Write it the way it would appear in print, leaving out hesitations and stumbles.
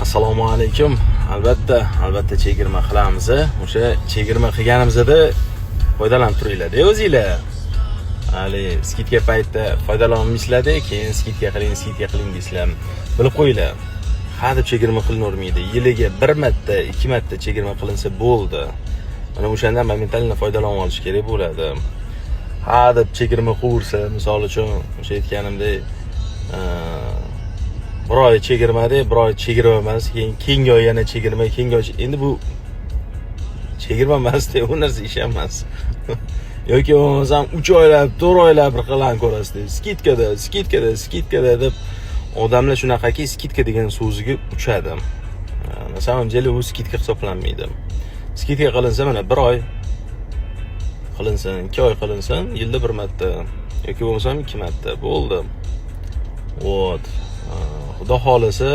Assalomu alaykum. Albatta chegirma qilamiz. O'sha chegirma qilganimizda foydalanib turinglar. O'zinglar. Hali skidga paytda foydalanmaysizlar-da, keyin skidga qiling deysizlar. Bilib qo'yinglar. Hadeb chegirma qilinvermaydi. Yiliga 1 marta, 2 marta chegirma qilinsa bo'ldi. Mana o'shandan momentalni foydalanib olish kerak bo'ladi. Hadeb chegirma qo'yursa, misol uchun o'sha aytganimdek, bir oy chegirmadi, bir oy chegirma emas, keyingi oy yana chegirma, keyingi oy endi bu chegirma emas-da, u narsa ish emas. Yoki bo'lmasam 3 oylab, 4 oylab bir qilgan ko'rasiz. Skidkada deb odamlar shunaqaki skidka degan so'ziga uchadi. Na samom деле u skidka hisoblanmaydi. Skidka qilinsa mana 1 oy qilinsin, 2 oy qilinsin, yilda 1 marta yoki bo'lmasam 2 marta bo'ldi. Вот. Xudo xolasa